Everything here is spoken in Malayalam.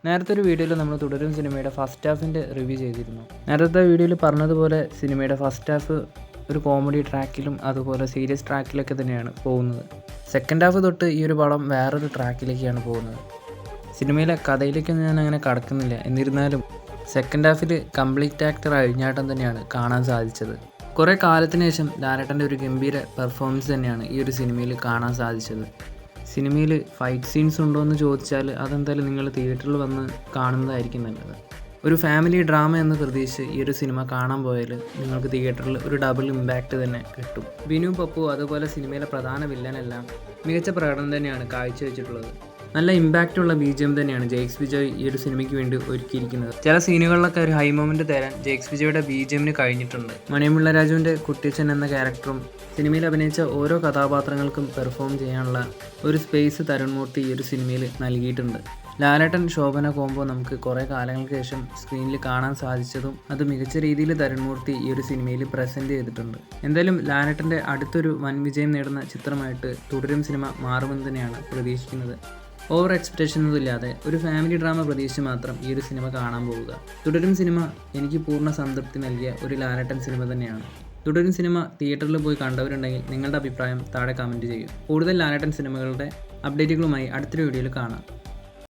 നേരത്തെ ഒരു വീഡിയോയിൽ നമ്മൾ തുടരും സിനിമയുടെ ഫസ്റ്റ് ഹാഫിൻ്റെ റിവ്യൂ ചെയ്തിരുന്നു. നേരത്തെ വീഡിയോയിൽ പറഞ്ഞതുപോലെ സിനിമയുടെ ഫസ്റ്റ് ഹാഫ് ഒരു കോമഡി ട്രാക്കിലും അതുപോലെ സീരിയസ് ട്രാക്കിലൊക്കെ തന്നെയാണ് പോകുന്നത്. സെക്കൻഡ് ഹാഫ് തൊട്ട് ഈ ഒരു പടം വേറൊരു ട്രാക്കിലേക്കാണ് പോകുന്നത്. സിനിമയിലെ കഥയിലേക്കൊന്നും ഞാൻ അങ്ങനെ കടക്കുന്നില്ല. എന്നിരുന്നാലും സെക്കൻഡ് ഹാഫിൽ കംപ്ലീറ്റ് ആക്ടർ അഴിഞ്ഞാട്ടം തന്നെയാണ് കാണാൻ സാധിച്ചത്. കുറേ കാലത്തിന് ശേഷം ലാലേട്ടൻ്റെ ഒരു ഗംഭീര പെർഫോമൻസ് തന്നെയാണ് ഈ ഒരു സിനിമയിൽ കാണാൻ സാധിച്ചത്. സിനിമയിൽ ഫൈറ്റ് സീൻസ് ഉണ്ടോ എന്ന് ചോദിച്ചാൽ അതെന്തായാലും നിങ്ങൾ തിയേറ്ററിൽ വന്ന് കാണുന്നതായിരിക്കും നല്ലത്. ഒരു ഫാമിലി ഡ്രാമ എന്ന് പ്രതീക്ഷിച്ച് ഈ ഒരു സിനിമ കാണാൻ പോയാൽ നിങ്ങൾക്ക് തിയേറ്ററിൽ ഒരു ഡബിൾ ഇമ്പാക്റ്റ് തന്നെ കിട്ടും. ബിനു പപ്പു അതുപോലെ സിനിമയിലെ പ്രധാന വില്ലനെല്ലാം മികച്ച പ്രകടനം തന്നെയാണ് കാഴ്ചവെച്ചിട്ടുള്ളത്. നല്ല ഇമ്പാക്റ്റുള്ള BGM തന്നെയാണ് ജെയ്ക്സ് വിജയ് ഈ ഒരു സിനിമയ്ക്ക് വേണ്ടി ഒരുക്കിയിരിക്കുന്നത്. ചില സീനുകളിലൊക്കെ ഒരു ഹൈ മൊമെൻറ്റ് തരാൻ ജെയ്ക്സ് വിജയുടെ BGMന് കഴിഞ്ഞിട്ടുണ്ട്. മണിയമ്പിള്ള രാജുവിൻ്റെ കുട്ടിയച്ഛൻ എന്ന ക്യാരക്ടറും സിനിമയിൽ അഭിനയിച്ച ഓരോ കഥാപാത്രങ്ങൾക്കും പെർഫോം ചെയ്യാനുള്ള ഒരു സ്പേസ് തരുൺമൂർത്തി ഈ ഒരു സിനിമയിൽ നൽകിയിട്ടുണ്ട്. ലാലേട്ടൻ ശോഭന കോംബോ നമുക്ക് കുറേ കാലങ്ങൾക്ക് ശേഷം സ്ക്രീനിൽ കാണാൻ സാധിച്ചതും അത് മികച്ച രീതിയിൽ തരുൺമൂർത്തി ഈ ഒരു സിനിമയിൽ പ്രസൻറ്റ് ചെയ്തിട്ടുണ്ട്. എന്തായാലും ലാലേട്ടൻ്റെ അടുത്തൊരു വൻ വിജയം നേടുന്ന ചിത്രമായിട്ട് തുടരും സിനിമ മാറുമെന്ന് തന്നെയാണ് പ്രതീക്ഷിക്കുന്നത്. ഓവർ എക്സ്പെക്റ്റേഷൻ ഒന്നുമില്ലാതെ ഒരു ഫാമിലി ഡ്രാമ പ്രതീക്ഷിച്ച് മാത്രം ഈ ഒരു സിനിമ കാണാൻ പോവുക. തുടരും സിനിമ എനിക്ക് പൂർണ്ണ സംതൃപ്തി നൽകിയ ഒരു ലാലേട്ടൻ സിനിമ തന്നെയാണ്. തുടരും സിനിമ തിയേറ്ററിൽ പോയി കണ്ടവരുണ്ടെങ്കിൽ നിങ്ങളുടെ അഭിപ്രായം താഴെ കമൻറ്റ് ചെയ്യും. കൂടുതൽ ലാലേട്ടൻ സിനിമകളുടെ അപ്ഡേറ്റുകളുമായി അടുത്തൊരു വീഡിയോയിൽ കാണാം.